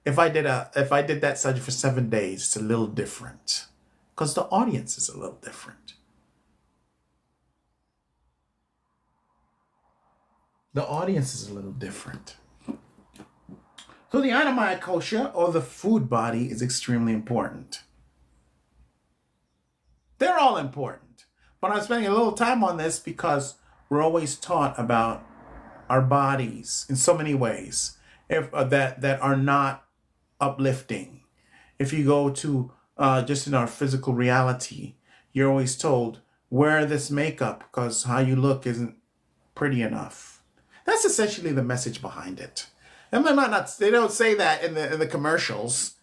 if I did that surgery for 7 days, it's a little different because the audience is a little different. The audience is a little different. So the Anamaya kosher, or the food body, is extremely important. They're all important. But I'm spending a little time on this because we're always taught about our bodies in so many ways that are not uplifting. If you go to just in our physical reality, you're always told, wear this makeup because how you look isn't pretty enough. That's essentially the message behind it. And they don't say that in the commercials.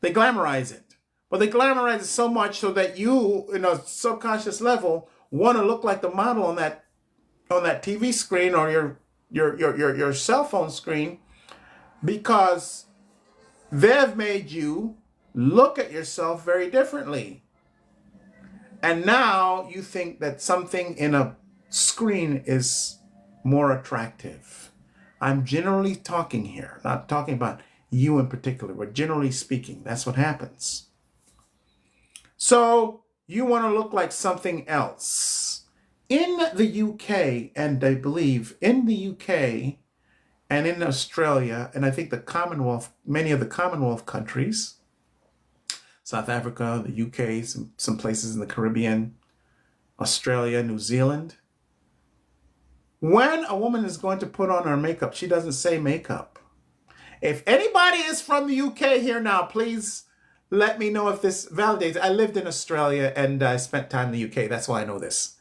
They glamorize it. But they glamorize it so much so that you, in a subconscious level, want to look like the model on that TV screen or your cell phone screen, because they've made you look at yourself very differently. And now you think that something in a screen is more attractive. I'm generally talking here, not talking about you in particular, but generally speaking, that's what happens. So you want to look like something else. In the UK, and I believe in the UK and in Australia, and I think the Commonwealth, many of the Commonwealth countries, South Africa, the UK, some places in the Caribbean, Australia, New Zealand, when a woman is going to put on her makeup, she doesn't say makeup. If anybody is from the UK here now, please let me know if this validates. I lived in Australia and I spent time in the UK. That's why I know this.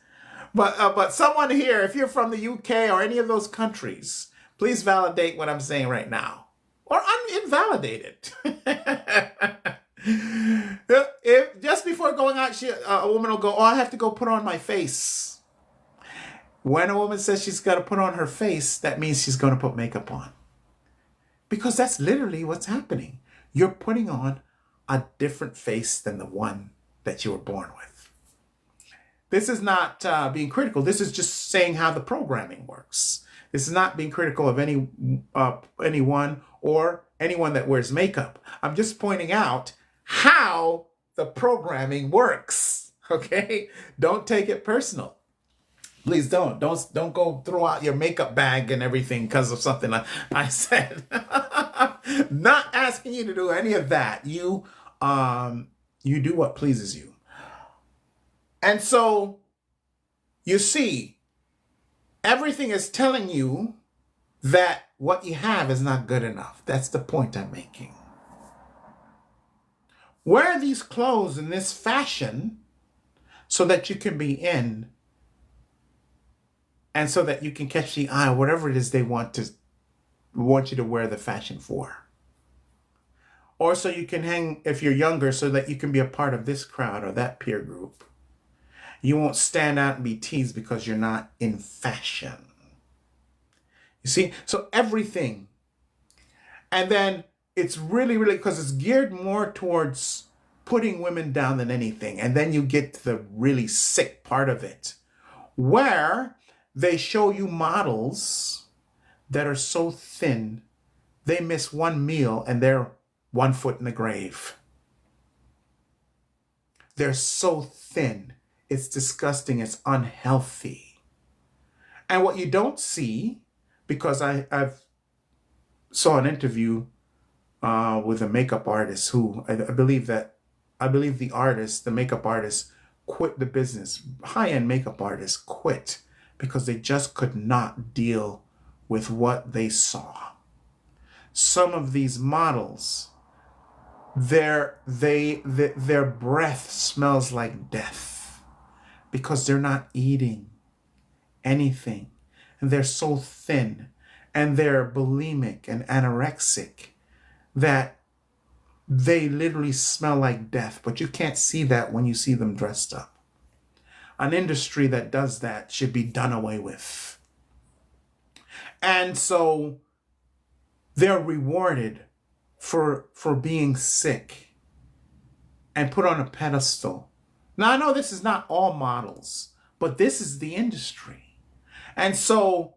But someone here, if you're from the UK or any of those countries, please validate what I'm saying right now. Or invalidate it. If just before going out, a woman will go, oh, I have to go put on my face. When a woman says she's got to put on her face, that means she's going to put makeup on. Because that's literally what's happening. You're putting on a different face than the one that you were born with. This is not being critical. This is just saying how the programming works. This is not being critical of anyone or anyone that wears makeup. I'm just pointing out how the programming works. Okay? Don't take it personal. Please don't go throw out your makeup bag and everything because of something I said. Not asking you to do any of that. You do what pleases you. And so you see, everything is telling you that what you have is not good enough. That's the point I'm making. Wear these clothes in this fashion so that you can be in, and so that you can catch the eye, whatever it is they want you to wear the fashion for. Or so you can hang, if you're younger, so that you can be a part of this crowd or that peer group. You won't stand out and be teased because you're not in fashion. You see? So everything. And then it's really, because it's geared more towards putting women down than anything. And then you get to the really sick part of it, where they show you models that are so thin, they miss one meal and they're 1 foot in the grave. They're so thin. It's disgusting. It's unhealthy. And what you don't see, because I've saw an interview with a makeup artist who I believe the makeup artist quit the business. High-end makeup artists quit because they just could not deal with what they saw. Some of these models, their breath smells like death because they're not eating anything. And they're so thin and they're bulimic and anorexic that they literally smell like death. But you can't see that when you see them dressed up. An industry that does that should be done away with. And so they're rewarded for being sick and put on a pedestal. Now, I know this is not all models, but this is the industry. And so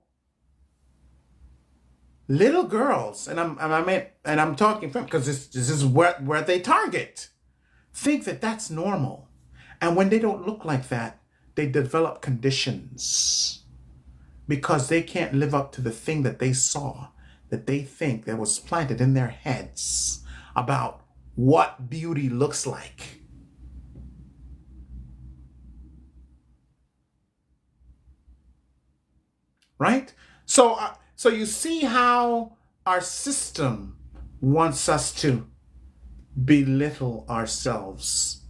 Little girls, and I'm talking from, because this is where they target, think that that's normal. And when they don't look like that, they develop conditions because they can't live up to the thing that they saw, that they think that was planted in their heads about what beauty looks like. Right? So you see how our system wants us to belittle ourselves,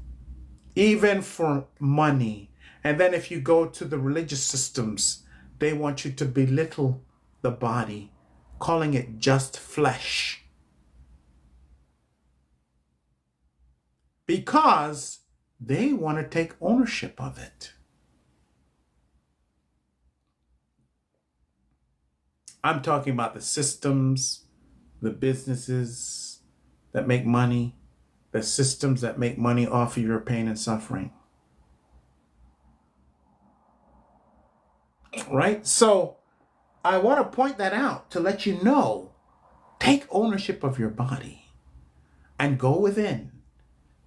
even for money. And then if you go to the religious systems, they want you to belittle the body, calling it just flesh. Because they want to take ownership of it. I'm talking about the systems, the businesses that make money, the systems that make money off of your pain and suffering. Right? So I want to point that out to let you know, take ownership of your body and go within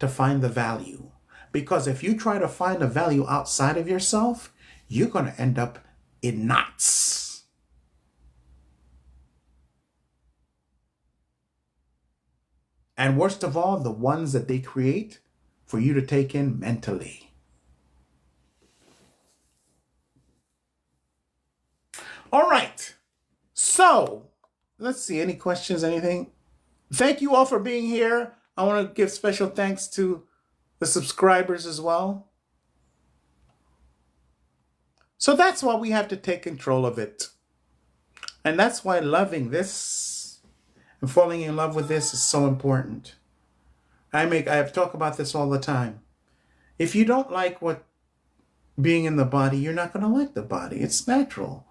to find the value. Because if you try to find a value outside of yourself, you're going to end up in knots. And worst of all, the ones that they create for you to take in mentally. All right. So let's see. Any questions, anything? Thank you all for being here. I want to give special thanks to the subscribers as well. So that's why we have to take control of it. And that's why loving this and falling in love with this is so important. I have talked about this all the time. If you don't like what being in the body, you're not going to like the body. It's natural,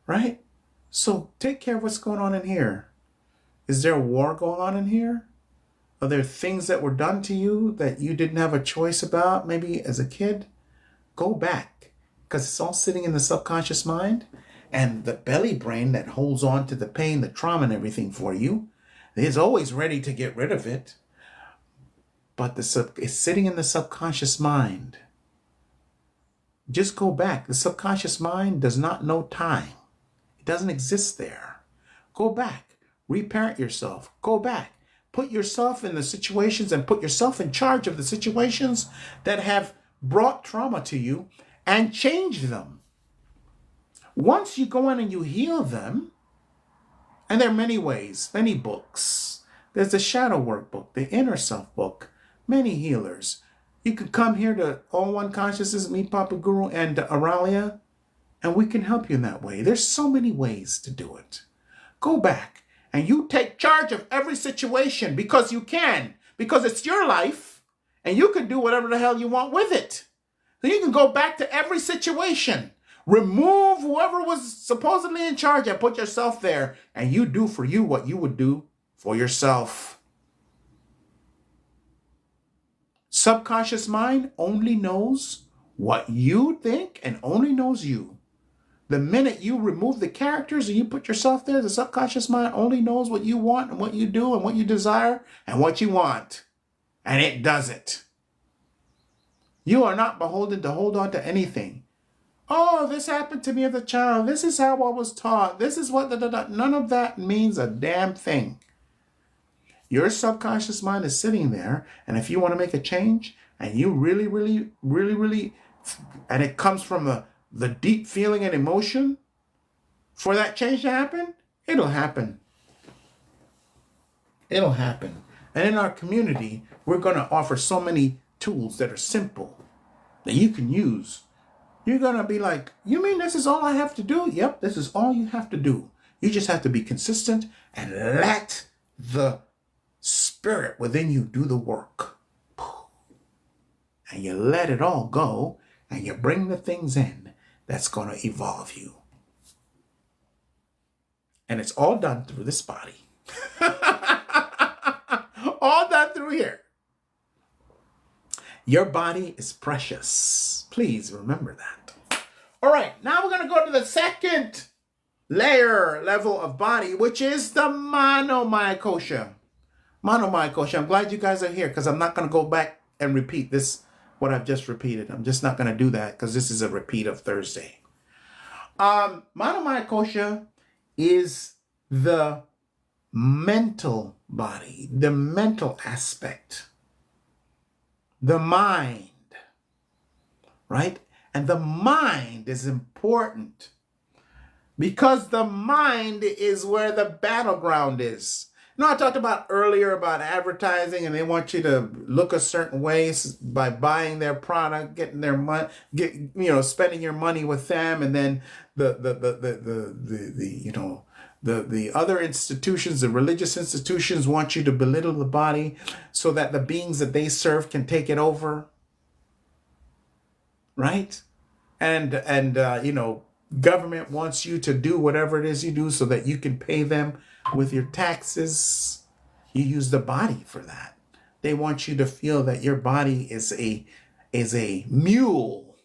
right? So take care of what's going on in here. Is there a war going on in here? Are there things that were done to you that you didn't have a choice about, maybe as a kid? Go back, because it's all sitting in the subconscious mind. And the belly brain that holds on to the pain, the trauma, and everything for you is always ready to get rid of it. But it's sitting in the subconscious mind. Just go back. The subconscious mind does not know time. It doesn't exist there. Go back. Reparent yourself. Go back. Put yourself in the situations and put yourself in charge of the situations that have brought trauma to you and change them. Once you go in and you heal them, and there are many ways, many books. There's the Shadow Work book, the Inner Self book, many healers. You could come here to All One Consciousness, me, Papa Guru, and Aralia, and we can help you in that way. There's so many ways to do it. Go back and you take charge of every situation because you can, because it's your life, and you can do whatever the hell you want with it. So you can go back to every situation. Remove whoever was supposedly in charge and put yourself there, and you do for you what you would do for yourself. Subconscious mind only knows what you think and only knows you. The minute you remove the characters and you put yourself there, the subconscious mind only knows what you want and what you do and what you desire and what you want. And it does it. You are not beholden to hold on to anything. Oh, this happened to me as a child. This is how I was taught. This is what, none of that means a damn thing. Your subconscious mind is sitting there, and if you want to make a change, and you really, and it comes from the deep feeling and emotion for that change to happen, it'll happen. It'll happen. And in our community, we're going to offer so many tools that are simple that you can use. You're going to be like, you mean this is all I have to do? Yep, this is all you have to do. You just have to be consistent and let the spirit within you do the work. And you let it all go, and you bring the things in that's going to evolve you. And it's all done through this body. All done through here. Your body is precious. Please remember that. All right, now we're going to go to the second level of body, which is the monomycosia. Monomycosia. I'm glad you guys are here because I'm not going to go back and repeat this, what I've just repeated. I'm just not going to do that because this is a repeat of Thursday. Monomycosia is the mental body, the mental aspect, the mind, right? And the mind is important because the mind is where the battleground is. You know, I talked about earlier about advertising, and they want you to look a certain way by buying their product, getting their money, spending your money with them, and then the other institutions, the religious institutions, want you to belittle the body so that the beings that they serve can take it over, right? And government wants you to do whatever it is you do so that you can pay them with your taxes. You use the body for that. They want you to feel that your body is a mule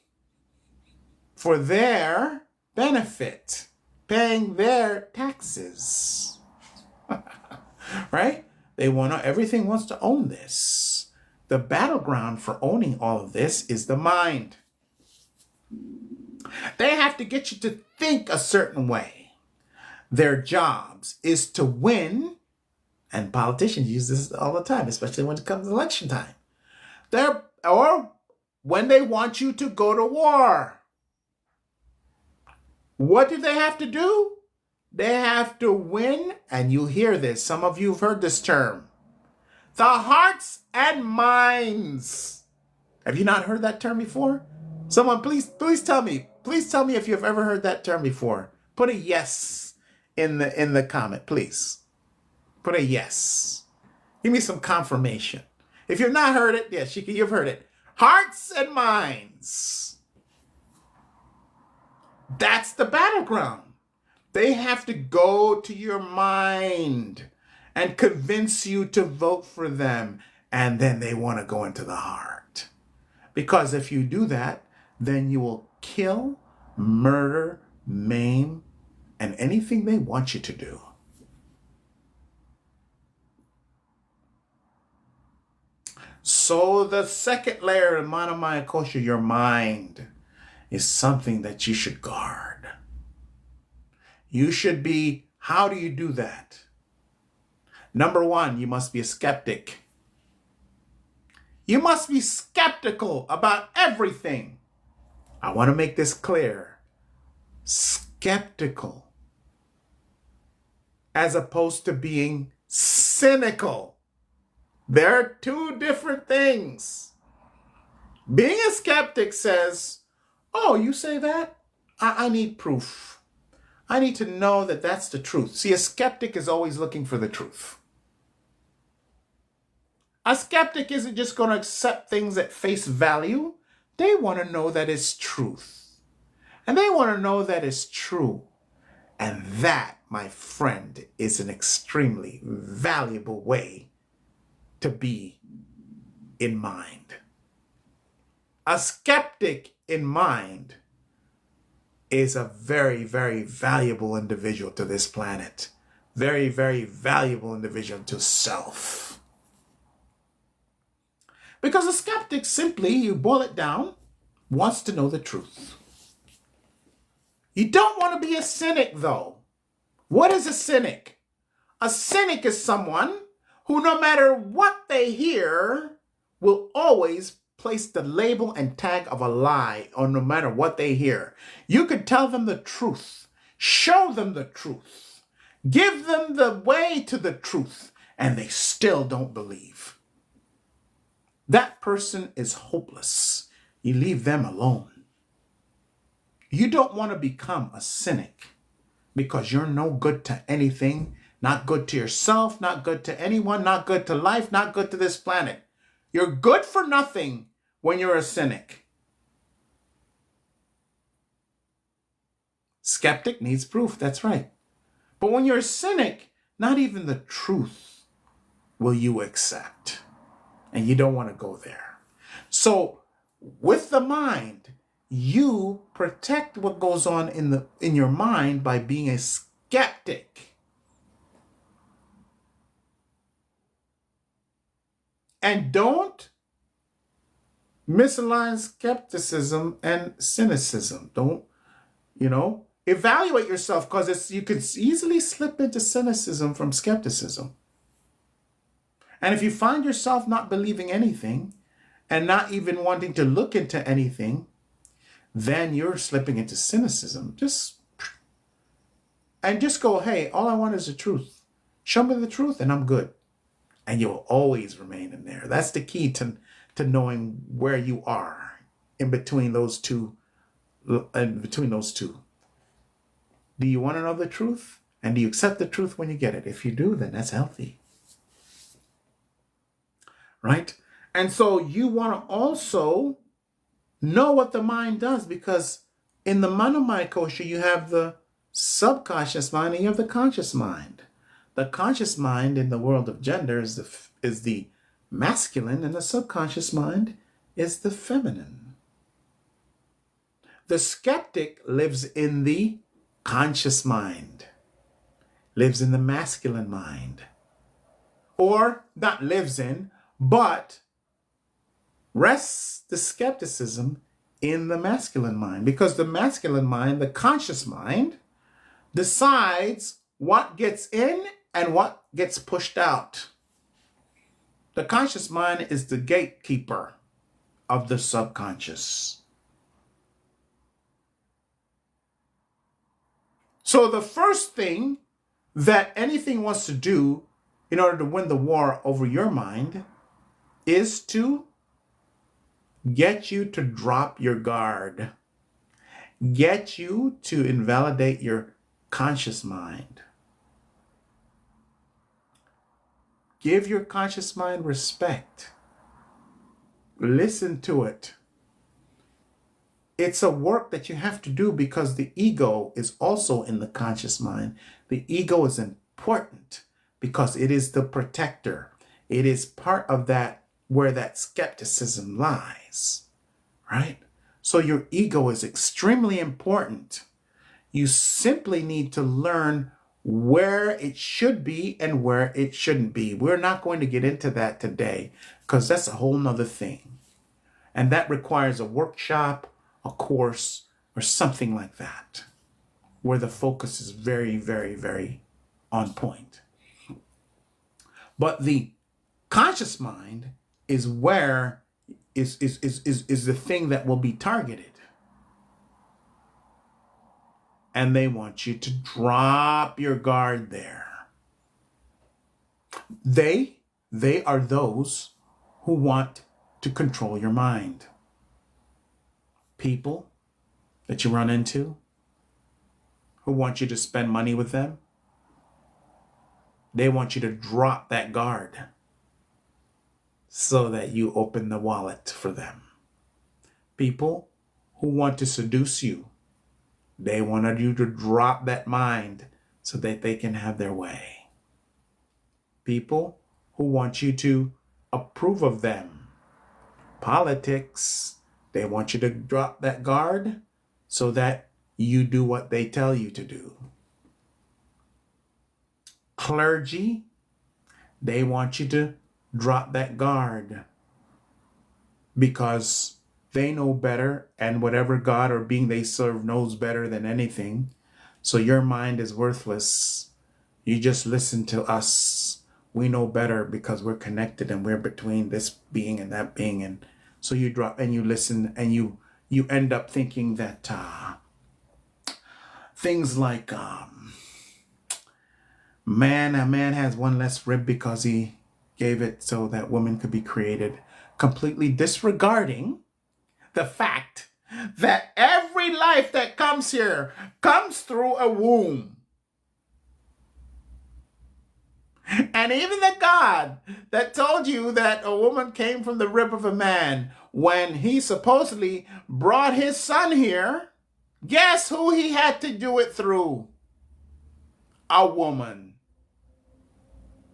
for their benefit, paying their taxes. Right? Everything wants to own this. The battleground for owning all of this is the mind. They have to get you to think a certain way. Their jobs is to win, and politicians use this all the time, especially when it comes to election time. Or when they want you to go to war. What do they have to do? They have to win, and you hear this. Some of you have heard this term. The hearts and minds. Have you not heard that term before? Someone, please tell me. Please tell me if you've ever heard that term before. Put a yes in the comment, please. Put a yes. Give me some confirmation. If you've not heard it, yes, you've heard it. Hearts and minds. That's the battleground. They have to go to your mind and convince you to vote for them. And then they want to go into the heart. Because if you do that, then you will kill, murder, maim, and anything they want you to do. So the second layer of monomycosia, your mind, is something that you should guard. You should be, how do you do that? Number one, you must be a skeptic. You must be skeptical about everything. I want to make this clear. Skeptical. As opposed to being cynical. There are two different things. Being a skeptic says, oh, you say that? I need proof. I need to know that that's the truth. See, a skeptic is always looking for the truth. A skeptic isn't just going to accept things at face value. They want to know that it's truth. And they want to know that it's true. And that, my friend, is an extremely valuable way to be in mind. A skeptic in mind is a very, very valuable individual to this planet. Very, very valuable individual to self. Because a skeptic simply, you boil it down, wants to know the truth. You don't want to be a cynic, though. What is a cynic? A cynic is someone who, no matter what they hear, will always place the label and tag of a lie on no matter what they hear. You could tell them the truth, show them the truth, give them the way to the truth, and they still don't believe. That person is hopeless. You leave them alone. You don't want to become a cynic because you're no good to anything, not good to yourself, not good to anyone, not good to life, not good to this planet. You're good for nothing when you're a cynic. Skeptic needs proof, that's right. But when you're a cynic, not even the truth will you accept. And you don't want to go there. So with the mind, you protect what goes on in your mind by being a skeptic. And don't misalign skepticism and cynicism. Don't, evaluate yourself, because you could easily slip into cynicism from skepticism. And if you find yourself not believing anything and not even wanting to look into anything, then you're slipping into cynicism. Just go, hey, all I want is the truth. Show me the truth and I'm good. And you'll always remain in there. That's the key to knowing where you are in between those two. Do you want to know the truth? And do you accept the truth when you get it? If you do, then that's healthy. Right? And so you want to also know what the mind does, because in the Manomaya kosha, you have the subconscious mind and you have the conscious mind. The conscious mind in the world of gender is the masculine, and the subconscious mind is the feminine. The skeptic lives in the conscious mind, lives in the masculine mind, or not lives in, but rests the skepticism in the masculine mind, because the masculine mind, the conscious mind, decides what gets in and what gets pushed out. The conscious mind is the gatekeeper of the subconscious. So the first thing that anything wants to do in order to win the war over your mind is to get you to drop your guard, get you to invalidate your conscious mind. Give your conscious mind respect. Listen to it. It's a work that you have to do because the ego is also in the conscious mind. The ego is important because it is the protector. It is part of that, where that skepticism lies, right? So your ego is extremely important. You simply need to learn where it should be and where it shouldn't be. We're not going to get into that today because that's a whole nother thing. And that requires a workshop, a course, or something like that, where the focus is very, very, very on point. But the conscious mind is where is the thing that will be targeted. And they want you to drop your guard there. They are those who want to control your mind. People that you run into who want you to spend money with them. They want you to drop that guard so that you open the wallet for them. People who want to seduce you. They wanted you to drop that mind so that they can have their way. People who want you to approve of them. Politics, they want you to drop that guard so that you do what they tell you to do. Clergy, they want you to drop that guard because they know better, and whatever God or being they serve knows better than anything. So your mind is worthless. You just listen to us. We know better because we're connected and we're between this being and that being. And so you drop and you listen, and you end up thinking that things like a man has one less rib because he gave it so that woman could be created, completely disregarding the fact that every life that comes here comes through a womb. And even the God that told you that a woman came from the rib of a man, when he supposedly brought his son here, guess who he had to do it through? A woman.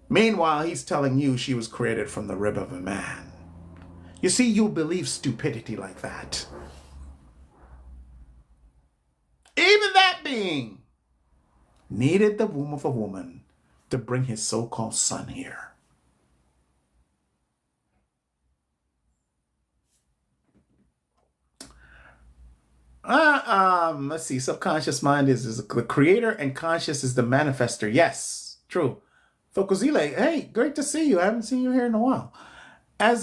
Meanwhile, he's telling you she was created from the rib of a man. You see, you believe stupidity like that. being needed the womb of a woman to bring his so-called son here. Let's see. Subconscious mind is the creator and conscious is the manifester. Yes, true. Fokozile, hey, great to see you. I haven't seen you here in a while. As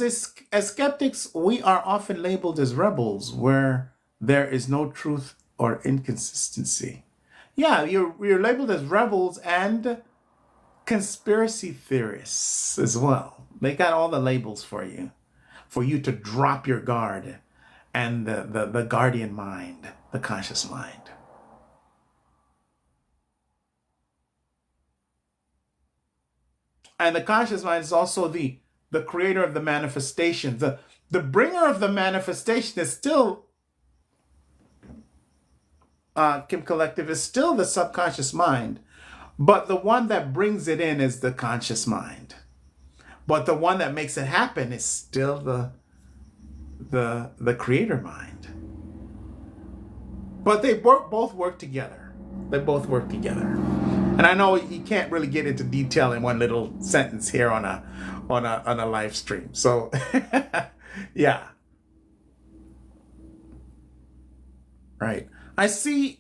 skeptics, we are often labeled as rebels where there is no truth or inconsistency. Yeah, you're labeled as rebels and conspiracy theorists as well. They got all the labels for you to drop your guard and the guardian mind, the conscious mind. And the conscious mind is also the creator of the manifestation. The bringer of the manifestation is still, Kim Collective, is still the subconscious mind. But the one that brings it in is the conscious mind. But the one that makes it happen is still the creator mind. But they both work together. They both work together. And I know you can't really get into detail in one little sentence here on a live stream. So yeah. Right. I see.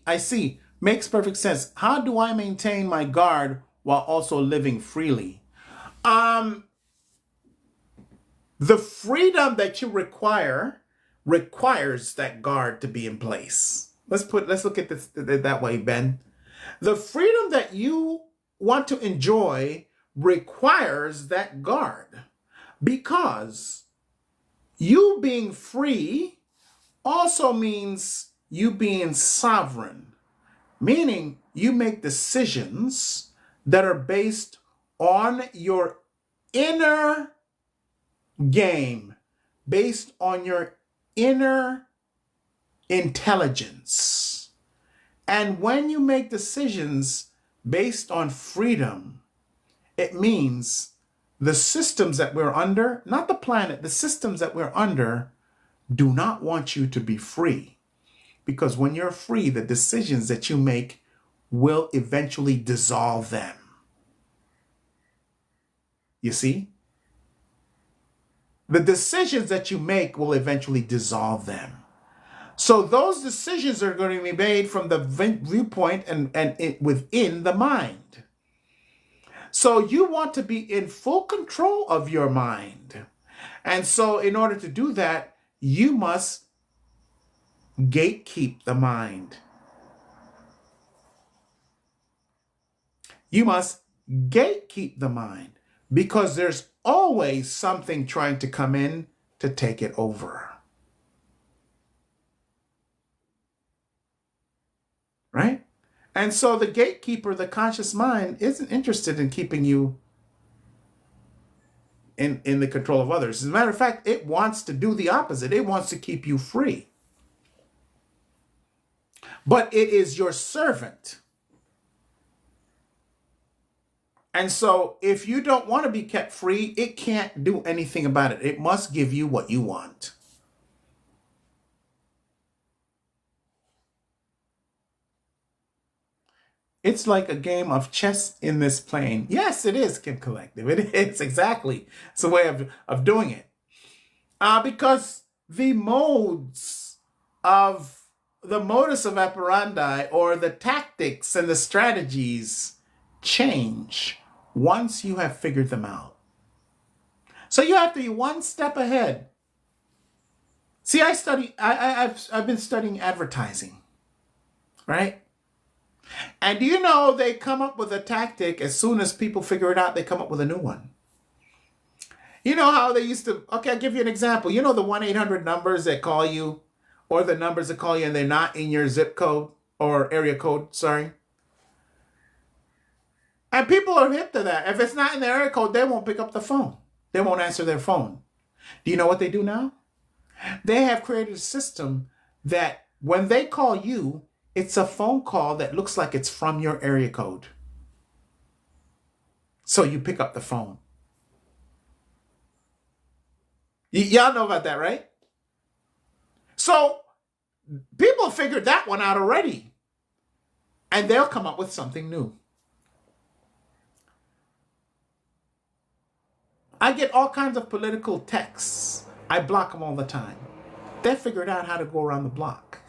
Makes perfect sense. How do I maintain my guard while also living freely? The freedom that you requires that guard to be in place. Let's look at this that way, Ben. The freedom that you want to enjoy requires that guard, because you being free also means you being sovereign, meaning you make decisions that are based on your inner game, based on your inner intelligence. And when you make decisions based on freedom, it means the systems that we're under, not the planet, the systems that we're under do not want you to be free. Because when you're free, the decisions that you make will eventually dissolve them. You see? The decisions that you make will eventually dissolve them. So those decisions are going to be made from the viewpoint and within the mind. So you want to be in full control of your mind. And so in order to do that, you must gatekeep the mind. You must gatekeep the mind, because there's always something trying to come in to take it over. Right? And so the gatekeeper, the conscious mind, isn't interested in keeping you in the control of others. As a matter of fact, it wants to do the opposite. It wants to keep you free. But it is your servant. And so if you don't want to be kept free, it can't do anything about it. It must give you what you want. It's like a game of chess in this plane. Yes, it is, Kim Collective. It is, exactly. It's a way of doing it. Because the modus of operandi, or the tactics and the strategies, change once you have figured them out. So you have to be one step ahead. See, I've been studying advertising, right? And do you know they come up with a tactic as soon as people figure it out, they come up with a new one. You know how they used to, okay, I'll give you an example. You know the 1-800 numbers that call you, or the numbers that call you and they're not in your zip code or area code, sorry. And people are hip to that. If it's not in their area code, they won't pick up the phone. They won't answer their phone. Do you know what they do now? They have created a system that when they call you, it's a phone call that looks like it's from your area code. So you pick up the phone. Y'all know about that, right? So people figured that one out already. And they'll come up with something new. I get all kinds of political texts. I block them all the time. They figured out how to go around the block.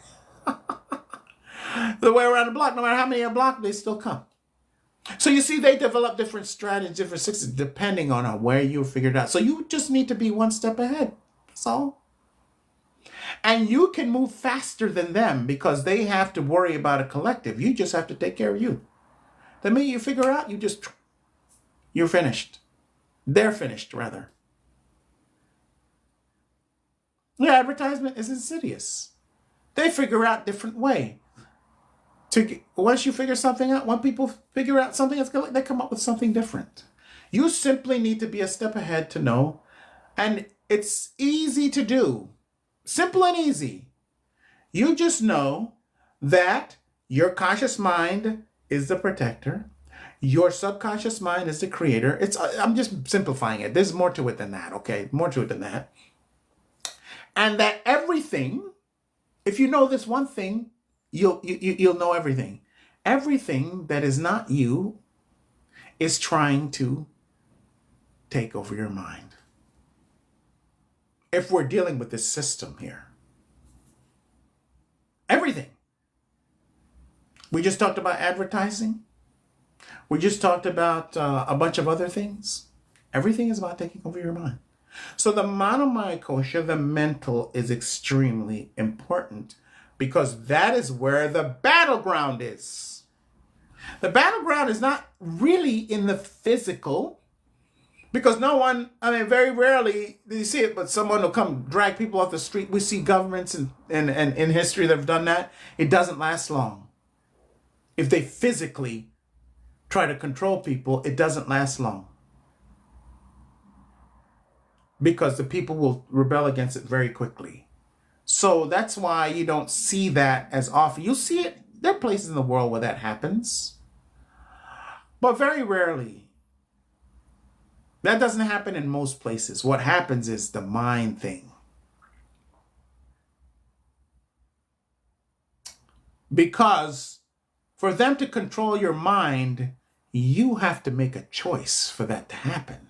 The way around the block, no matter how many are blocked, they still come. So you see, they develop different strategies, different systems, depending on where you figured out. So you just need to be one step ahead. That's all. And you can move faster than them because they have to worry about a collective. You just have to take care of you. The minute you figure out, you're finished. They're finished, rather. The advertisement is insidious. They figure out different way. Once you figure something out, when people figure out something, they come up with something different. You simply need to be a step ahead to know. And it's easy to do. Simple and easy. You just know that your conscious mind is the protector. Your subconscious mind is the creator. I'm just simplifying it. There's more to it than that, okay? More to it than that. And that everything, if you know this one thing, you'll know everything. Everything that is not you is trying to take over your mind. If we're dealing with this system here. Everything. We just talked about advertising. We just talked about a bunch of other things. Everything is about taking over your mind. So the Manomaya Kosha, the mental, is extremely important because that is where the battleground is. The battleground is not really in the physical because very rarely do you see it, but someone will come drag people off the street. We see governments and in history that have done that. It doesn't last long. If they physically try to control people, it doesn't last long. Because the people will rebel against it very quickly. So that's why you don't see that as often. You'll see it. There are places in the world where that happens. But very rarely. That doesn't happen in most places. What happens is the mind thing. Because for them to control your mind, you have to make a choice for that to happen.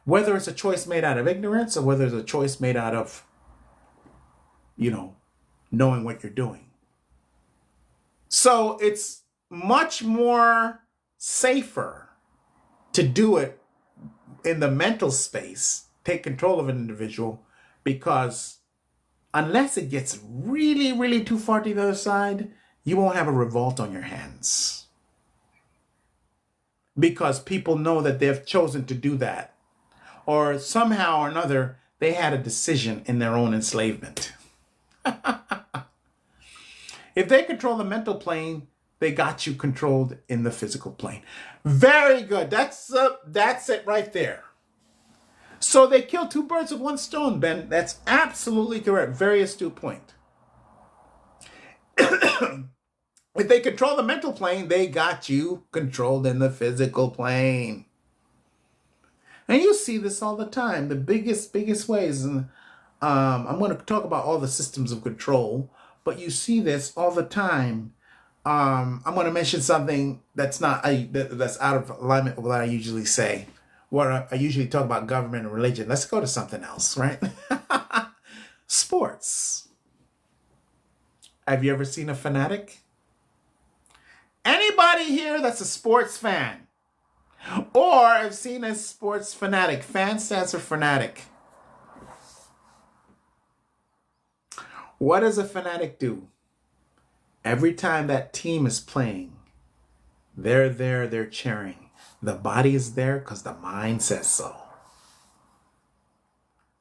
Whether it's a choice made out of ignorance or whether it's a choice made out of, knowing what you're doing. So it's much more safer to do it in the mental space, take control of an individual, because unless it gets really, really too far to the other side, you won't have a revolt on your hands. Because people know that they've chosen to do that. Or somehow or another, they had a decision in their own enslavement. If they control the mental plane, they got you controlled in the physical plane. Very good. That's it right there. So they killed two birds with one stone, Ben. That's absolutely correct. Very astute point. If they control the mental plane, they got you controlled in the physical plane. And you see this all the time. The biggest ways. And I'm going to talk about all the systems of control, but you see this all the time. I'm going to mention something that's that's out of alignment with what I usually say. What I usually talk about government and religion. Let's go to something else, right? Sports. Have you ever seen a fanatic? Anybody here that's a sports fan? Or I've seen a sports fanatic. Fan stands for fanatic. What does a fanatic do? Every time that team is playing, they're there, they're cheering. The body is there because the mind says so.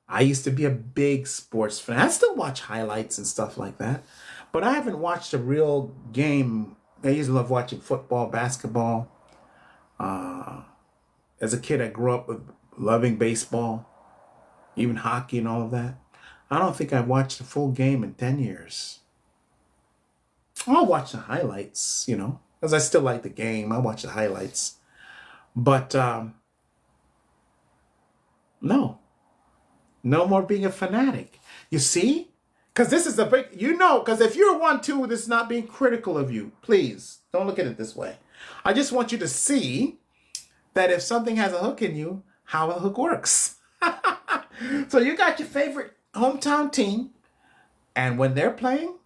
I used to be a big sports fan. I still watch highlights and stuff like that. But I haven't watched a real game. I used to love watching football, basketball. As a kid, I grew up with loving baseball, even hockey and all of that. I don't think I've watched a full game in 10 years. I'll watch the highlights, because I still like the game. I'll watch the highlights. But no more being a fanatic. You see? Because this is a big, because if you're 1-2, this is not being critical of you. Please, don't look at it this way. I just want you to see that if something has a hook in you, how a hook works. So you got your favorite hometown team, and when they're playing,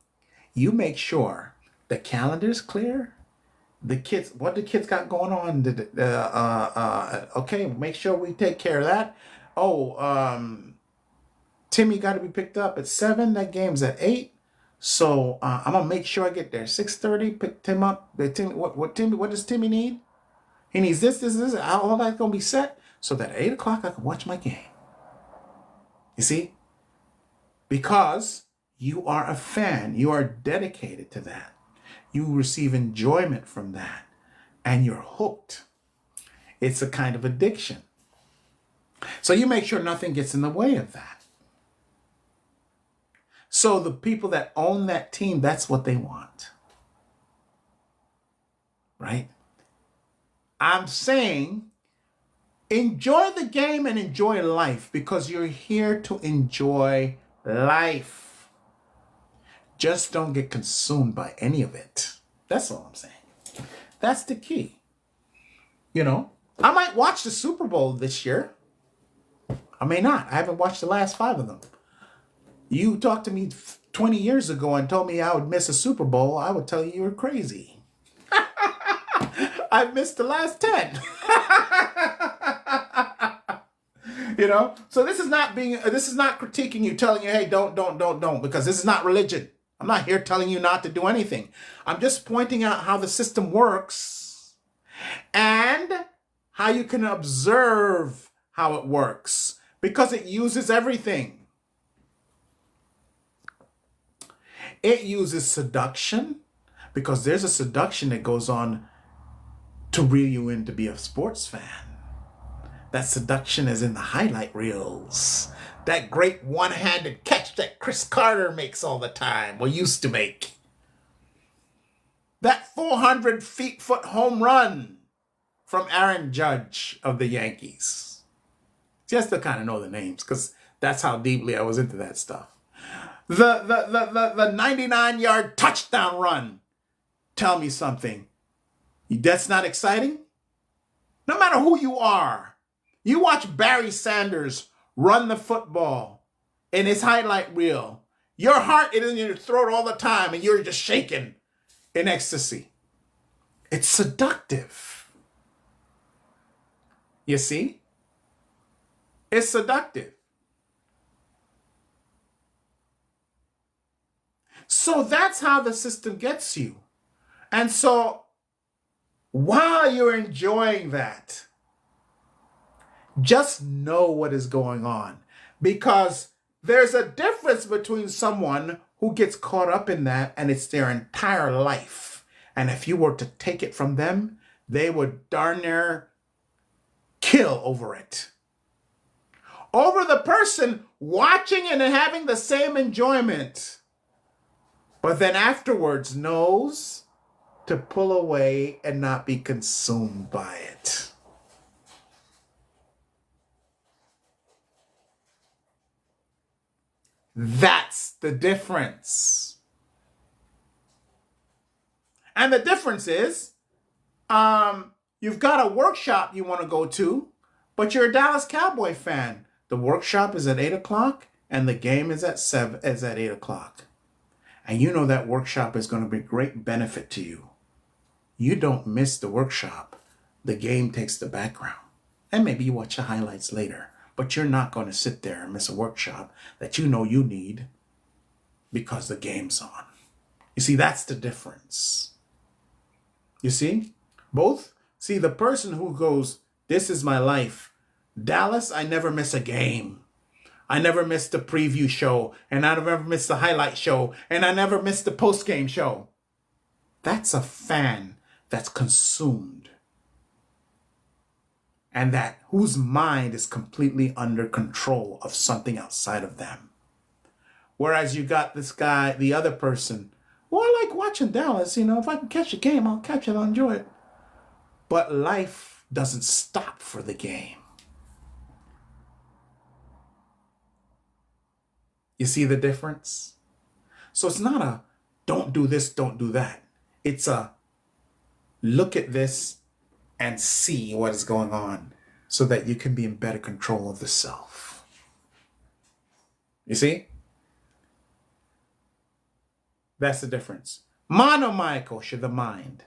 you make sure the calendar's clear. What the kids got going on? Okay, make sure we take care of that. Timmy got to be picked up at 7. That game's at 8. So I'm gonna make sure I get there 6:30. Pick Tim up. What does Timmy need? He needs this. All that's gonna be set so that at 8 o'clock I can watch my game. You see, because you are a fan, you are dedicated to that. You receive enjoyment from that, and you're hooked. It's a kind of addiction. So you make sure nothing gets in the way of that. So the people that own that team, that's what they want. Right? I'm saying enjoy the game and enjoy life, because you're here to enjoy life. Just don't get consumed by any of it. That's all I'm saying. That's the key. I might watch the Super Bowl this year. I may not. I haven't watched the last 5 of them. You talked to me 20 years ago and told me I would miss a Super Bowl, I would tell you were crazy. I've missed the last 10. So this is not critiquing you, telling you, hey, don't, because this is not religion. I'm not here telling you not to do anything. I'm just pointing out how the system works and how you can observe how it works, because it uses everything. It uses seduction, because there's a seduction that goes on to reel you in to be a sports fan. That seduction is in the highlight reels. That great one-handed catch that Chris Carter makes all the time, or used to make. That 400-foot home run from Aaron Judge of the Yankees. Just to kind of know the names, because that's how deeply I was into that stuff. The 99-yard touchdown run. Tell me something. That's not exciting? No matter who you are. You watch Barry Sanders run the football in his highlight reel. Your heart is in your throat all the time, and you're just shaking in ecstasy. It's seductive. You see? It's seductive. So that's how the system gets you. And so while you're enjoying that, just know what is going on, because there's a difference between someone who gets caught up in that and it's their entire life. And if you were to take it from them, they would darn near kill over it. Over the person watching and having the same enjoyment, but then afterwards knows to pull away and not be consumed by it. That's the difference. And the difference is, you've got a workshop you want to go to, but you're a Dallas Cowboy fan. The workshop is at 8 o'clock and the game is at 8 o'clock. And you know that workshop is going to be a great benefit to you. You don't miss the workshop. The game takes the background. And maybe you watch the highlights later. But you're not going to sit there and miss a workshop that you know you need because the game's on. You see, that's the difference. You see? Both? See, the person who goes, this is my life. Dallas, I never miss a game. I never miss the preview show. And I never miss the highlight show. And I never miss the post-game show. That's a fan that's consumed. And that whose mind is completely under control of something outside of them. Whereas you got this guy, the other person, well, I like watching Dallas. If I can catch a game, I'll catch it, I'll enjoy it. But life doesn't stop for the game. You see the difference? So it's not a don't do this, don't do that. It's a look at this and see what is going on so that you can be in better control of the self. You see? That's the difference. Manomaya kosha, the mind.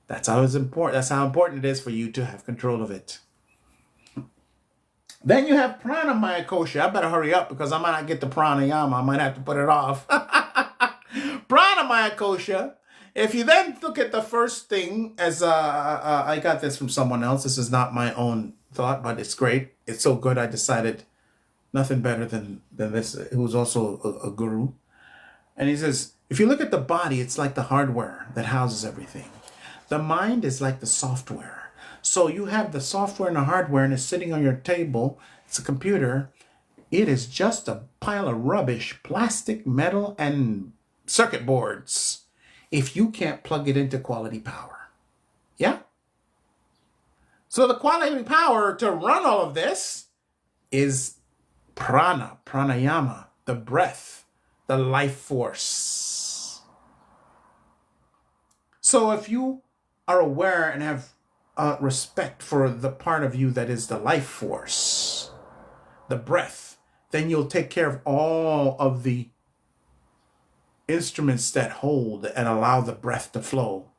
That's how it's important. That's how important it is for you to have control of it. Then you have pranamaya kosha. I better hurry up because I might not get the pranayama. I might have to put it off. Pranamaya kosha. If you then look at the first thing as I got this from someone else. This is not my own thought, but it's great. It's so good. I decided nothing better than this. Who's also a guru. And he says, if you look at the body, it's like the hardware that houses everything. The mind is like the software. So you have the software and the hardware and it's sitting on your table. It's a computer. It is just a pile of rubbish, plastic, metal, and circuit boards. If you can't plug it into quality power. Yeah? So the quality power to run all of this is prana, pranayama, the breath, the life force. So if you are aware and have respect for the part of you that is the life force, the breath, then you'll take care of all of the instruments that hold and allow the breath to flow.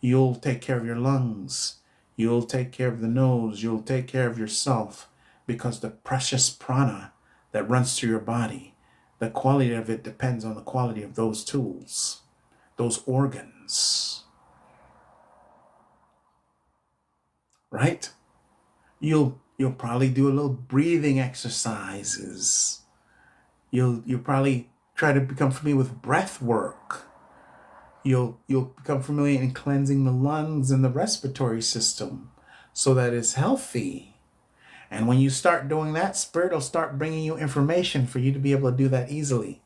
You'll take care of your lungs. You'll take care of the nose. You'll take care of yourself because the precious prana that runs through your body, the quality of it depends on the quality of those tools, those organs. Right? You'll probably do a little breathing exercises. You'll probably try to become familiar with breath work. You'll become familiar in cleansing the lungs and the respiratory system so that it's healthy. And when you start doing that, Spirit will start bringing you information for you to be able to do that easily.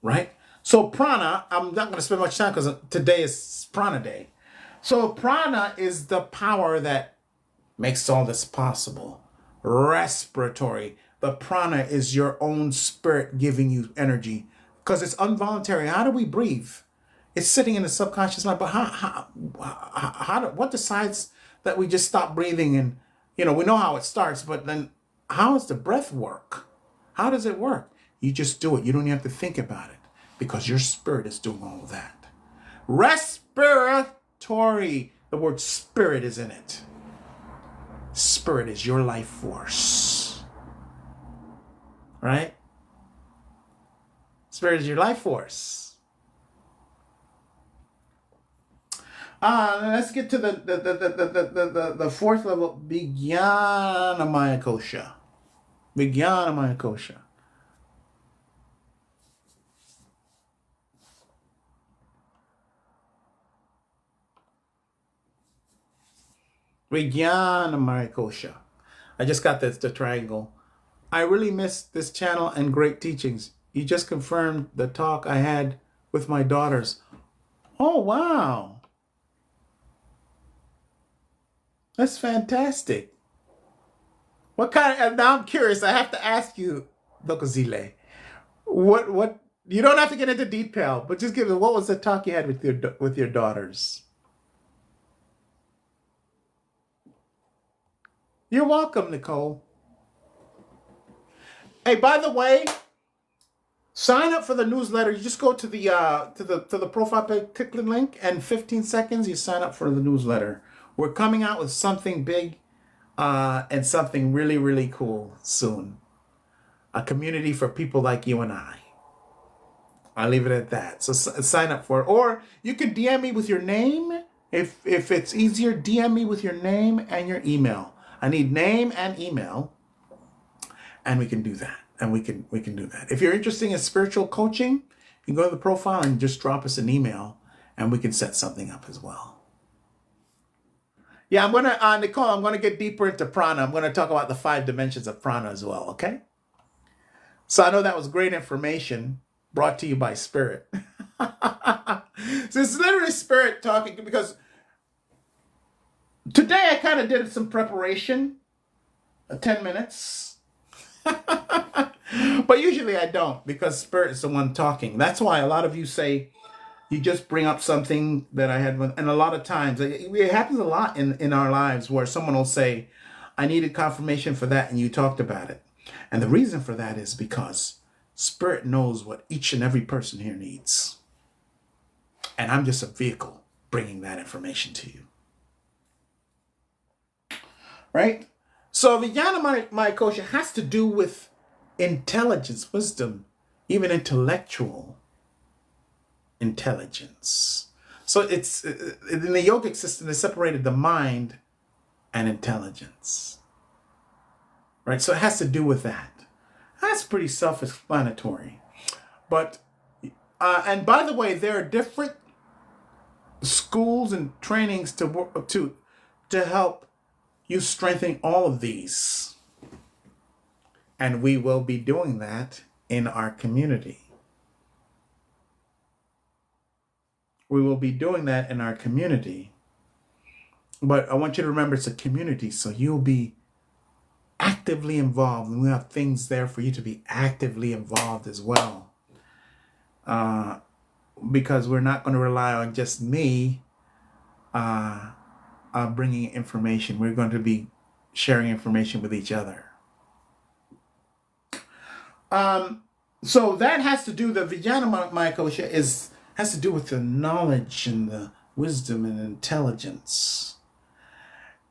Right? So prana, I'm not going to spend much time because today is prana day. So prana is the power that makes all this possible. Respiratory. The prana is your own spirit giving you energy because it's involuntary. How do we breathe? It's sitting in the subconscious mind. But what decides that we just stop breathing? And, we know how it starts, but then how does the breath work? How does it work? You just do it. You don't even have to think about it because your spirit is doing all of that. Respiratory. The word spirit is in it. Spirit is your life force. Right? Spirit is your life force. Let's get to the fourth level, Vijnanamaya kosha. Vijnanamaya kosha. Vijnanamaya kosha. I just got the triangle. I really missed this channel and great teachings. You just confirmed the talk I had with my daughters. Oh, wow. That's fantastic. What kind of, now I'm curious, I have to ask you, Dokozile, what, you don't have to get into detail, but just give me, what was the talk you had with your daughters? You're welcome, Nicole. Hey, by the way, sign up for the newsletter. You just go to the profile page, click the link, and 15 seconds you sign up for the newsletter. We're coming out with something big and something really, really cool soon. A community for people like you and I. I'll leave it at that. So sign up for it. Or you can DM me with your name. If it's easier, DM me with your name and your email. I need name and email. And we can do that. And we can do that. If you're interested in spiritual coaching, you can go to the profile and just drop us an email and we can set something up as well. Yeah, I'm going to, Nicole, I'm going to get deeper into prana. I'm going to talk about the 5 dimensions of prana as well, okay? So I know that was great information brought to you by Spirit. So it's literally Spirit talking because Today I kind of did some preparation, 10 minutes. But usually I don't, because Spirit is the one talking. That's why a lot of you say you just bring up something that I had, and a lot of times it happens a lot in our lives where someone will say, I needed confirmation for that, and you talked about it. And the reason for that is because Spirit knows what each and every person here needs. And I'm just a vehicle bringing that information to you. Right? So Vijnana Maya Kosha has to do with intelligence, wisdom, even intellectual intelligence. So it's in the yogic system, they separated the mind and intelligence. Right? So it has to do with that. That's pretty self-explanatory. But, and by the way, there are different schools and trainings to help you strengthen all of these. And we will be doing that in our community. We will be doing that in our community. But I want you to remember it's a community, so you'll be actively involved. And we have things there for you to be actively involved as well. Because we're not going to rely on just me bringing information. We're going to be sharing information with each other. So that has to do, the Vijnana Maya Kosha has to do with the knowledge and the wisdom and intelligence.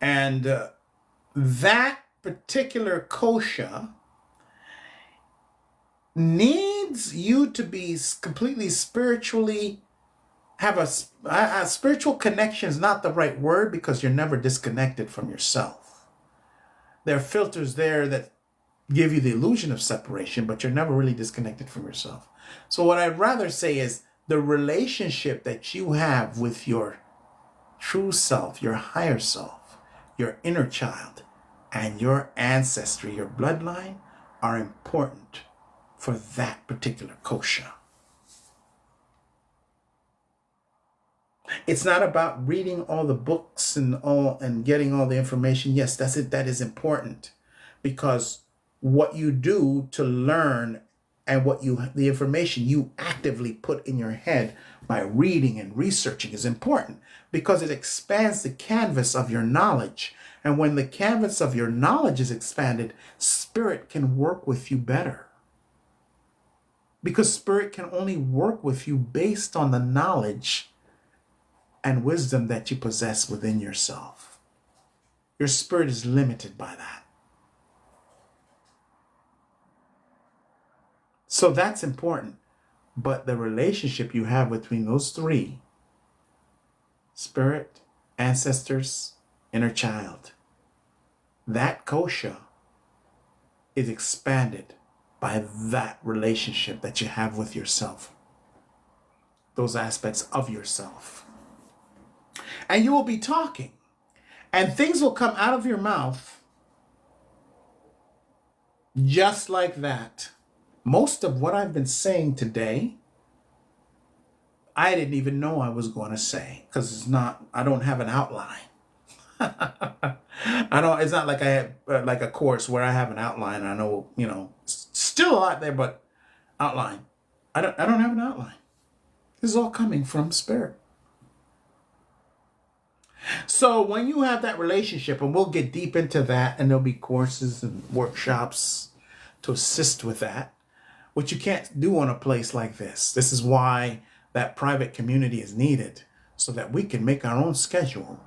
And that particular kosha needs you to be completely spiritually, have a spiritual connection is not the right word, because you're never disconnected from yourself. There are filters there that give you the illusion of separation, but you're never really disconnected from yourself. So what I'd rather say is the relationship that you have with your true self, your higher self, your inner child, and your ancestry, your bloodline, are important for that particular kosha. It's not about reading all the books and getting all the information. Yes, that's it. That is important, because what you do to learn and the information you actively put in your head by reading and researching is important, because it expands the canvas of your knowledge. And when the canvas of your knowledge is expanded, Spirit can work with you better. Because Spirit can only work with you based on the knowledge and wisdom that you possess within yourself. Your spirit is limited by that. So that's important. But the relationship you have between those three, spirit, ancestors, inner child, that kosha is expanded by that relationship that you have with yourself. Those aspects of yourself. And you will be talking, and things will come out of your mouth just like that. Most of what I've been saying today, I didn't even know I was going to say, because I don't have an outline. It's not like I have like a course where I have an outline. I know, still a lot there, but outline. I don't have an outline. This is all coming from Spirit. So when you have that relationship, and we'll get deep into that, and there'll be courses and workshops to assist with that, which you can't do on a place like this. This is why that private community is needed, so that we can make our own schedule,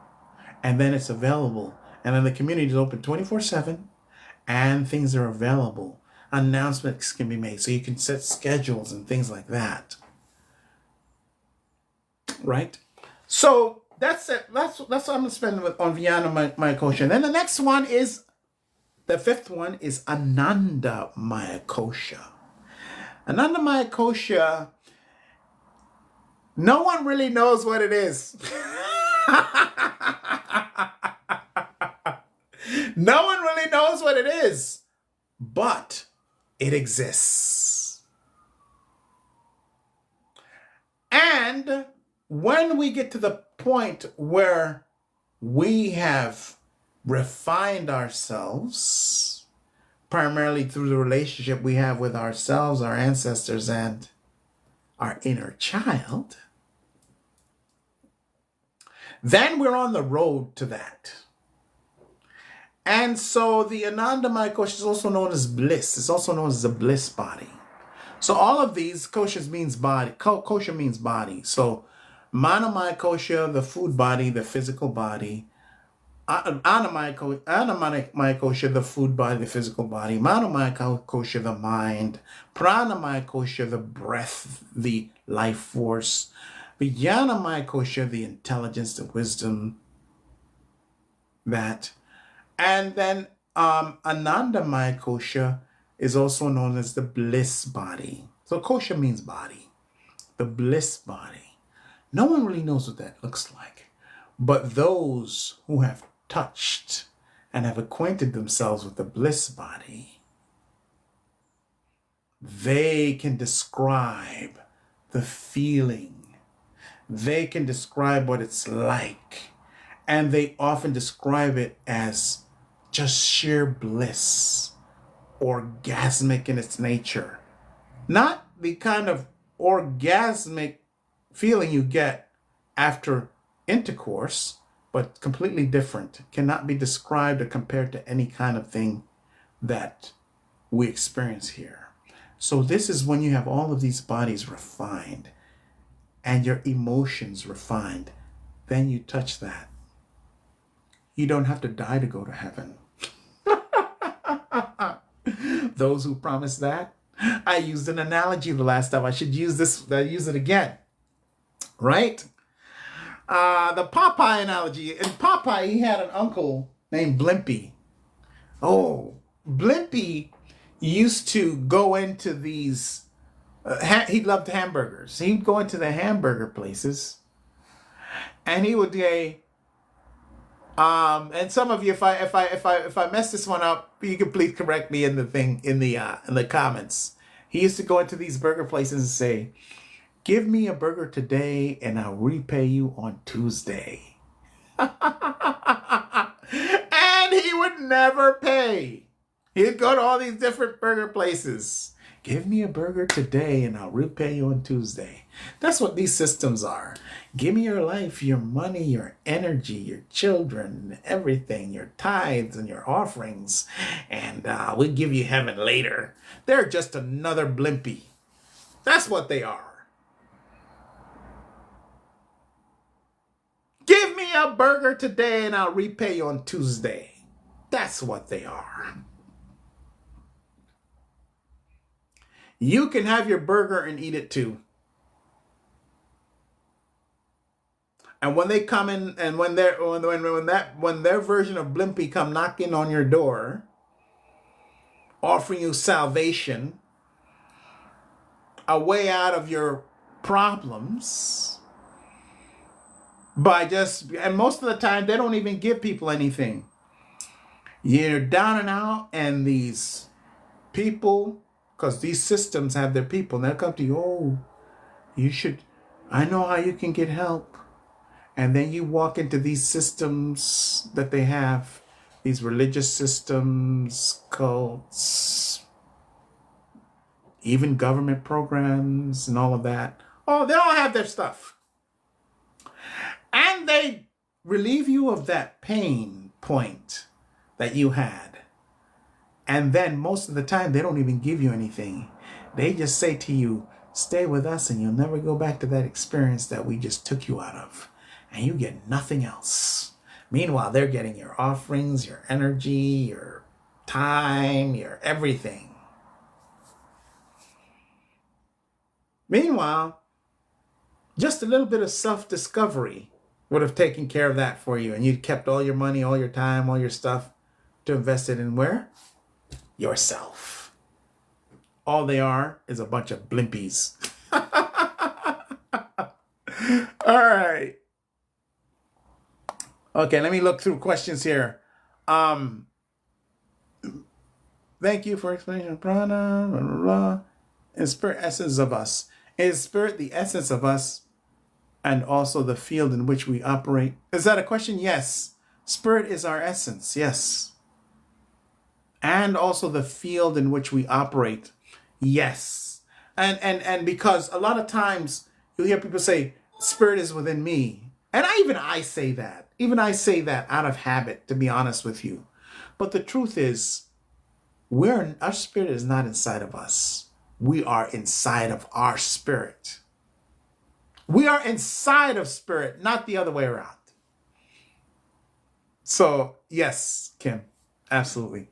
and then it's available. And then the community is open 24/7, and things are available. Announcements can be made, so you can set schedules and things like that. Right? So that's it. That's what I'm going to spend on Vijnana Maya Kosha. And then the next one is, the fifth one is Ananda Maya Kosha. Ananda Maya Kosha, no one really knows what it is. No one really knows what it is, but it exists. And when we get to the point where we have refined ourselves primarily through the relationship we have with ourselves, our ancestors, and our inner child, then we're on the road to that. And so the Anandamaya Kosha is also known as bliss. It's also known as the bliss body. So all of these, kosha means body. Kosha means body. So Manamaya Kosha, the food body, the physical body. Annamaya Kosha, the food body, the physical body. Manomaya Kosha, the mind. Pranamaya Kosha, the breath, the life force. Vijnanamaya Kosha, the intelligence, the wisdom, that. And then Anandamaya Kosha is also known as the bliss body. So kosha means body, the bliss body. No one really knows what that looks like, but those who have touched and have acquainted themselves with the bliss body, they can describe the feeling. They can describe what it's like. And they often describe it as just sheer bliss, orgasmic in its nature. Not the kind of orgasmic feeling you get after intercourse, but completely different. Cannot be described or compared to any kind of thing that we experience here. So this is when you have all of these bodies refined and your emotions refined. Then you touch that. You don't have to die to go to heaven. Those who promise that. I used an analogy the last time. I should use it again. Right? The Popeye analogy. In Popeye, he had an uncle named Blimpy. Oh, Blimpy used to go into these, he loved hamburgers. He'd go into the hamburger places and he would say, and some of you, if I mess this one up, you can please correct me in the comments. He used to go into these burger places and say, "Give me a burger today and I'll repay you on Tuesday." And he would never pay. He'd go to all these different burger places. "Give me a burger today and I'll repay you on Tuesday." That's what these systems are. Give me your life, your money, your energy, your children, everything, your tithes and your offerings, and we'll give you heaven later. They're just another Blimpy. That's what they are. Give me a burger today and I'll repay you on Tuesday. That's what they are. You can have your burger and eat it too. And when they come in, and when their version of Blimpy come knocking on your door, offering you salvation, a way out of your problems, and most of the time they don't even give people anything. You're down and out, and these people, because these systems have their people, and they'll come to you, "Oh, I know how you can get help." And then you walk into these systems that they have, these religious systems, cults, even government programs and all of that. Oh, they all have their stuff. And they relieve you of that pain point that you had. And then most of the time, they don't even give you anything. They just say to you, "Stay with us and you'll never go back to that experience that we just took you out of." And you get nothing else. Meanwhile, they're getting your offerings, your energy, your time, your everything. Meanwhile, just a little bit of self-discovery would have taken care of that for you. And you'd kept all your money, all your time, all your stuff to invest it in where? Yourself. All they are is a bunch of Blimpies. All right. Okay, let me look through questions here. Thank you for explanation of prana, blah, blah, blah. In spirit, essence of us. Is spirit the essence of us? and also the field in which we operate. Is that a question? Yes. Spirit is our essence. Yes. And also the field in which we operate. Yes. And because a lot of times you hear people say, spirit is within me. And I say that. Even I say that out of habit, to be honest with you. But the truth is, our spirit is not inside of us. We are inside of our spirit. We are inside of spirit, not the other way around. So, yes, Kim, absolutely.